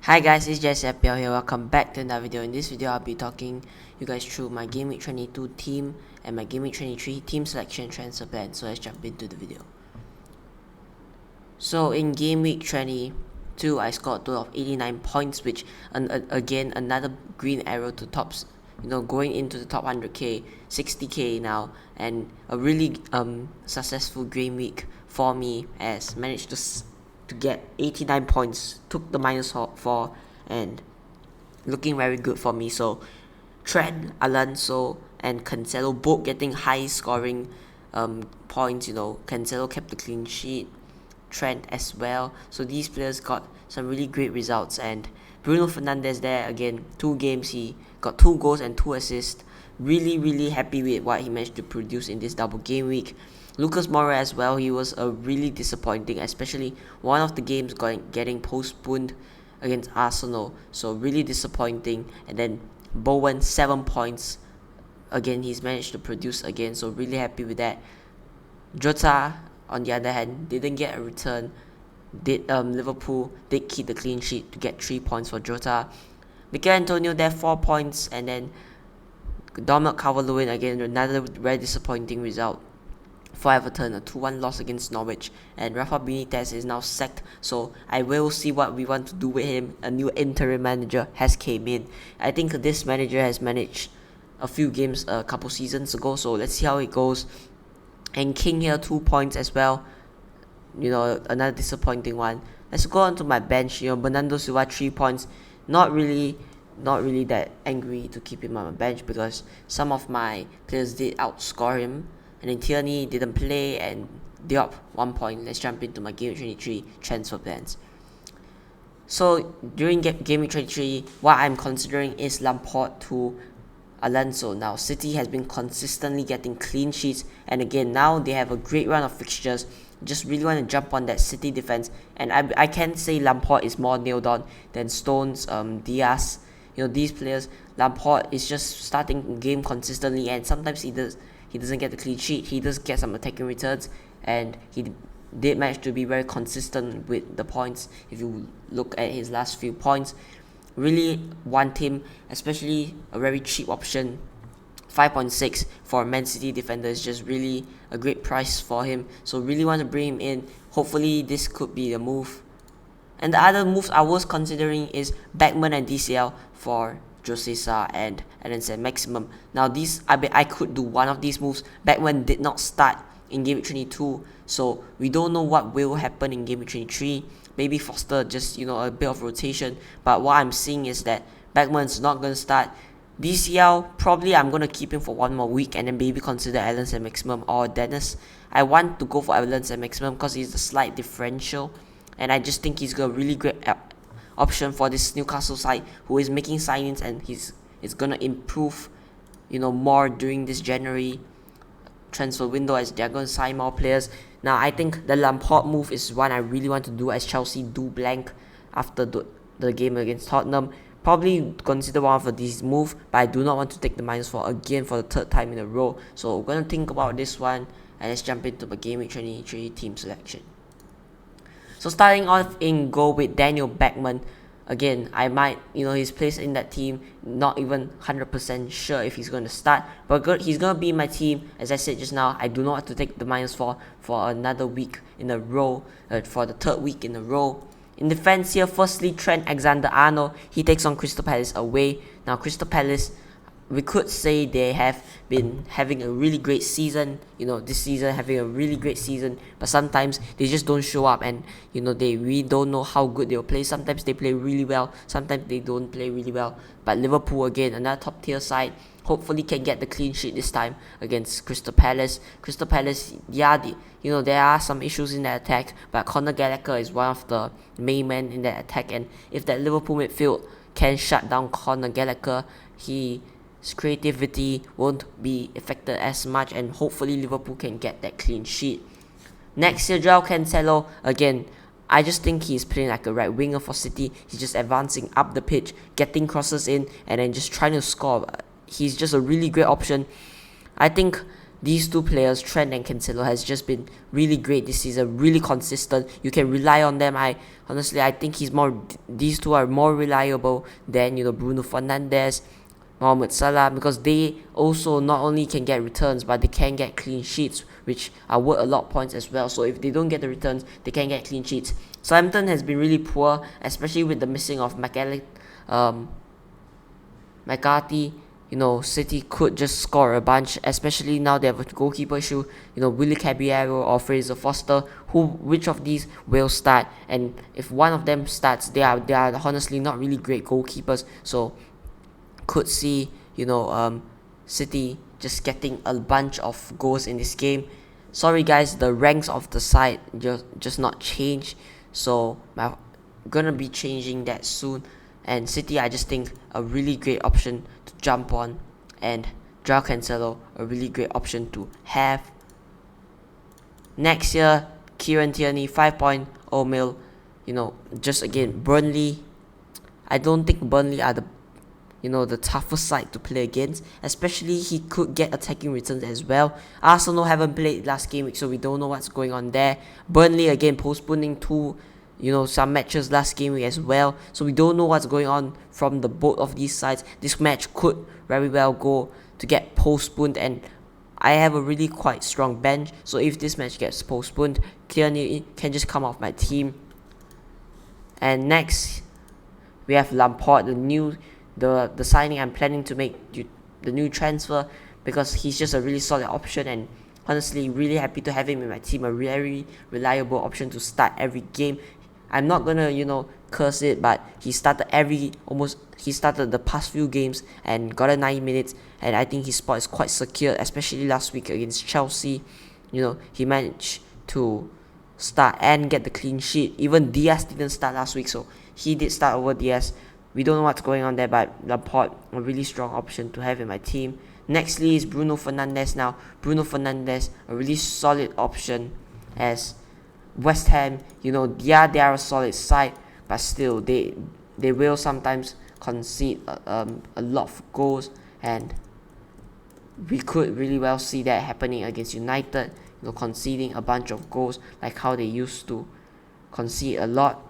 Hi guys, it's Jesse Appiel here. Welcome back to another video. In this video, I'll be talking you guys through my Game Week 22 team and my Game Week 23 team selection transfer plan. So let's jump into the video. So in Game Week 22, I scored a total of 89 points, which again another green arrow to tops. Going into the top 100k, 60k now, and a really successful game week for me, as managed to get 89 points, took the -4, and looking very good for me. So Trent, Alonso, and Cancelo both getting high scoring points. Cancelo kept the clean sheet, Trent as well. So these players got some really great results, and Bruno Fernandez there again, 2 games he got 2 goals and 2 assists. Really happy with what he managed to produce in this double game week. Mora as well, he was really disappointing, especially one of the games getting postponed against Arsenal, so really disappointing. And then Bowen, 7 points, again he's managed to produce again, so really happy with that. Jota, on the other hand, didn't get a return. Liverpool did keep the clean sheet to get 3 points for Jota. Mikel Antonio there, 4 points, and then Dominic Calvert-Lewin again, another very disappointing result for Everton, a 2-1 loss against Norwich, and Rafa Benitez is now sacked, so I will see what we want to do with him. A new interim manager has came in. I think this manager has managed a few games a couple seasons ago, so let's see how it goes. And King here, 2 points as well, another disappointing one. Let's go on to my bench. Bernardo Silva, 3 points. Not really that angry to keep him on my bench because some of my players did outscore him. And then Tierney didn't play, and Diop, 1 point. Let's jump into my Game Week 23 transfer plans. So during Game Week 23, what I'm considering is Lampard to Alonso. Now City has been consistently getting clean sheets, and again now they have a great run of fixtures. Just really want to jump on that City defense, and I can say Lampard is more nailed on than Stones, Diaz. These players, Lampard is just starting the game consistently, and sometimes he doesn't get the clean sheet. He does get some attacking returns, and he did manage to be very consistent with the points. If you look at his last few points, really want him, especially a very cheap option. 5.6 for Man City defender is just really a great price for him, so really want to bring him in. Hopefully this could be the move. And the other moves I was considering is Beckman and DCL for Jose Sa and then Saint-Maximin. Now these, I could do one of these moves. Beckman did not start in Game Week 22, so we don't know what will happen in Game Week 23. Maybe Foster just a bit of rotation, but what I'm seeing is that Beckman's not going to start. DCL, probably I'm going to keep him for 1 more week and then maybe consider Allan Saint-Maximin or Dennis. I want to go for Allan Saint-Maximin because he's a slight differential, and I just think he's got a really great option for this Newcastle side who is making signings, and he's going to improve more during this January transfer window as they're going to sign more players. Now I think the Lampard move is one I really want to do, as Chelsea do blank after the game against Tottenham. Probably consider one of these moves, but I do not want to take the -4 again for the 3rd time in a row. So we're going to think about this one, and let's jump into the Game Week 23 team selection. So starting off in goal with Daniel Beckman. Again, I might, his place in that team, not even 100% sure if he's going to start, but he's going to be in my team. As I said just now, I do not want to take the -4 for another week in a row, for the 3rd week in a row. In defense here, firstly, Trent Alexander-Arnold, he takes on Crystal Palace away. Now Crystal Palace, we could say they have been having a really great season, this season having a really great season, but sometimes they just don't show up, and we don't know how good they'll play. Sometimes they play really well, sometimes they don't play really well. But Liverpool, again, another top tier side, hopefully can get the clean sheet this time against Crystal Palace. Crystal Palace, there are some issues in that attack, but Conor Gallagher is one of the main men in that attack, and if that Liverpool midfield can shut down Conor Gallagher, his creativity won't be affected as much, and hopefully Liverpool can get that clean sheet. Next year, Joao Cancelo, again, I just think he's playing like a right winger for City. He's just advancing up the pitch, getting crosses in, and then just trying to score. He's just a really great option. I think these two players, Trent and Cancelo, has just been really great this season, really consistent. You can rely on them. I think these two are more reliable than Bruno Fernandez, Mohamed Salah, because they also not only can get returns but they can get clean sheets, which are worth a lot of points as well. So if they don't get the returns, they can get clean sheets. Southampton has been really poor, especially with the missing of McCarthy. City could just score a bunch, especially now they have a goalkeeper issue. Willy Caballero or Fraser Foster. Which of these will start? And if one of them starts, they are honestly not really great goalkeepers. So could see City just getting a bunch of goals in this game. Sorry guys, the ranks of the side just not changed. So I'm gonna be changing that soon. And City, I just think a really great option to jump on, and Joao Cancelo, a really great option to have. Next year, Kieran Tierney, 5.0 mil. Just again, Burnley. I don't think Burnley are the toughest side to play against, especially he could get attacking returns as well. Arsenal haven't played last game week, so we don't know what's going on there. Burnley again postponing some matches last game week as well, so we don't know what's going on from the both of these sides. This match could very well go to get postponed, and I have a really quite strong bench, so if this match gets postponed, Tierney can just come off my team. And next we have Lampard, the signing I'm planning to make, the new transfer, because he's just a really solid option, and honestly really happy to have him in my team, a very reliable option to start every game. I'm not gonna curse it, but he started the past few games and got a 90 minutes, and I think his spot is quite secure, especially last week against Chelsea. He managed to start and get the clean sheet. Even Diaz didn't start last week, so he did start over Diaz. We don't know what's going on there, but Lampard, a really strong option to have in my team. Nextly is Bruno Fernandez. Now, Bruno Fernandez, a really solid option, as West Ham, they are a solid side, but still, they will sometimes concede a lot of goals, and we could really well see that happening against United, conceding a bunch of goals like how they used to concede a lot.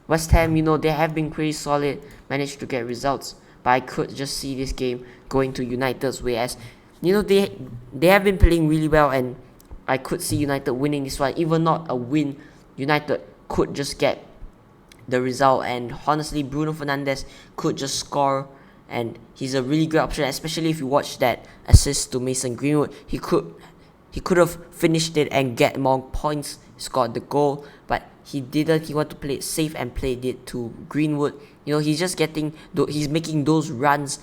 West Ham, they have been pretty solid, managed to get results, but I could just see this game going to United's way, as they have been playing really well, and I could see United winning this one. Even not a win, United could just get the result, and honestly Bruno Fernandes could just score, and he's a really great option, especially if you watch that assist to Mason Greenwood. He could have finished it and get more points, scored the goal, but he didn't. He wanted to play it safe and played it to Greenwood. He's making those runs,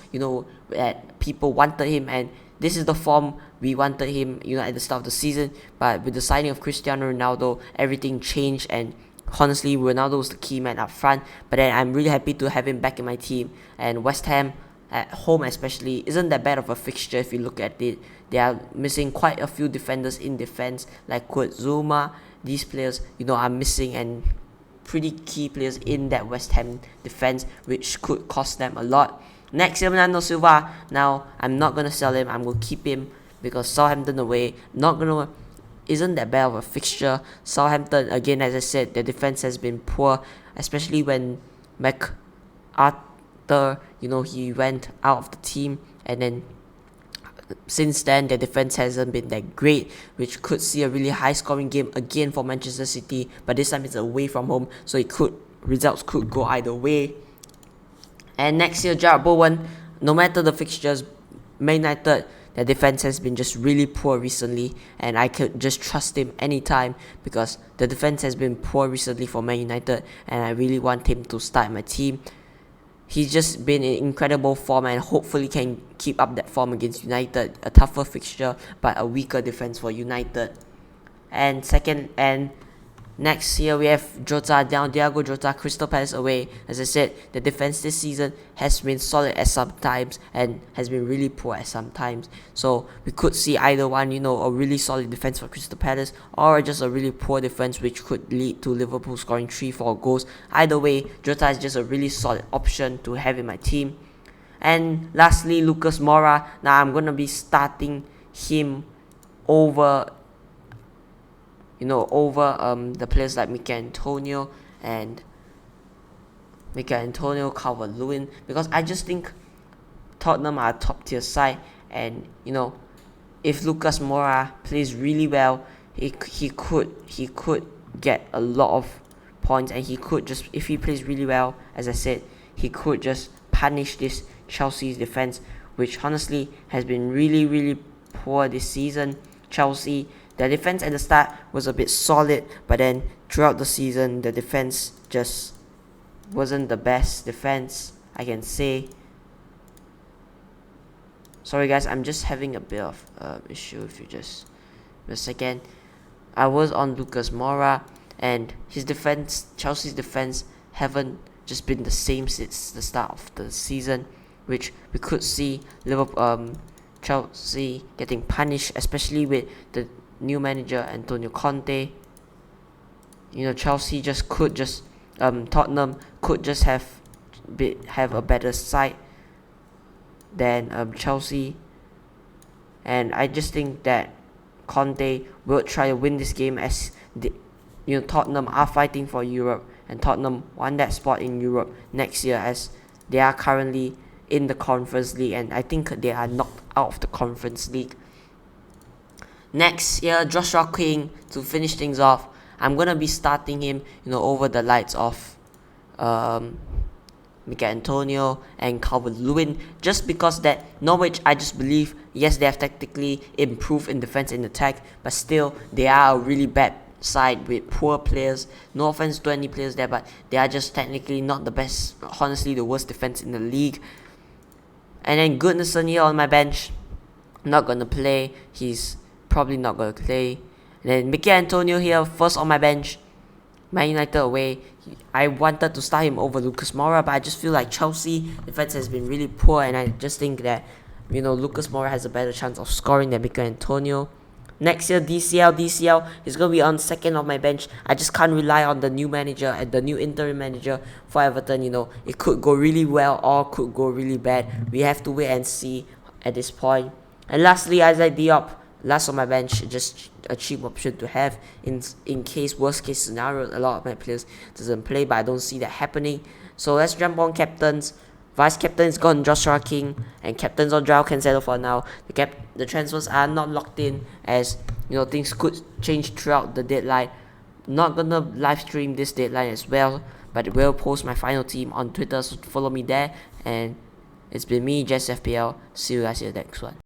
that people wanted him, and this is the form we wanted him, at the start of the season. But with the signing of Cristiano Ronaldo, everything changed, and honestly, Ronaldo was the key man up front. But then I'm really happy to have him back in my team. And West Ham, at home especially, isn't that bad of a fixture if you look at it. They are missing quite a few defenders in defense, like Kurt Zouma. These players, are missing, and pretty key players in that West Ham defense, which could cost them a lot. Next, Bernardo Silva. Now, I'm not gonna sell him. I'm gonna keep him because Southampton away. Isn't that bad of a fixture. Southampton, again, as I said, their defense has been poor, especially when MacArthur, he went out of the team, and then since then their defense hasn't been that great, which could see a really high scoring game again for Manchester City, but this time it's away from home, so results could go either way. And next year, Jarrod Bowen, no matter the fixtures, Man United, their defense has been just really poor recently, and I could just trust him anytime because the defense has been poor recently for Man United, and I really want him to start my team. He's just been in incredible form, and hopefully can keep up that form against United. A tougher fixture, but a weaker defense for United. And next year we have Diogo Jota, Crystal Palace away. As I said, the defense this season has been solid at some times and has been really poor at some times. So we could see either one, a really solid defense for Crystal Palace, or just a really poor defense which could lead to Liverpool scoring 3-4 goals. Either way, Jota is just a really solid option to have in my team. And lastly, Lucas Mora. Now I'm going to be starting him over the players like Mikel Antonio, Calvert-Lewin, because I just think Tottenham are a top tier side, and if Lucas Mora plays really well, he could get a lot of points, and he could just, if he plays really well, as I said, he could just punish this Chelsea's defense, which honestly has been really, really poor this season. Chelsea, their defense at the start was a bit solid, but then throughout the season, the defense just wasn't the best defense, I can say. Sorry guys, I'm just having a bit of issue. If you just a second. I was on Lucas Mora, and his defense, Chelsea's defense, haven't just been the same since the start of the season, which we could see Chelsea getting punished, especially with the new manager Antonio Conte. Chelsea Tottenham could just have a better side than Chelsea, and I just think that Conte will try to win this game, as Tottenham are fighting for Europe, and Tottenham want that spot in Europe next year, as they are currently in the Conference League, and I think they are knocked out of the Conference League. Next year, Joshua King, to finish things off, I'm gonna be starting him, over the likes of Mikel Antonio and Calvert-Lewin, just because that Norwich, I just believe, yes, they have tactically improved in defense and attack, but still they are a really bad side with poor players. No offense to any players there, but they are just technically not the best, honestly the worst defense in the league. And then Goodnison here on my bench, not gonna play. He's probably not gonna play. And then Mikel Antonio here, first on my bench. Man United away, I wanted to start him over Lucas Moura, but I just feel like Chelsea defense has been really poor, and I just think that Lucas Moura has a better chance of scoring than Mikel Antonio. Next year, DCL is going to be on second of my bench. I just can't rely on the new manager and the new interim manager for Everton. It could go really well or could go really bad. We have to wait and see at this point. And lastly, Isaac Diop, last on my bench, just a cheap option to have in case, worst case scenario, a lot of my players doesn't play, but I don't see that happening. So let's jump on captains. Vice captain is gone, Joshua King, and captains on Joao Cancelo for now. The transfers are not locked in, as things could change throughout the deadline. Not gonna live stream this deadline as well, but will post my final team on Twitter, so follow me there. And it's been me, Jess FPL. See you guys in the next one.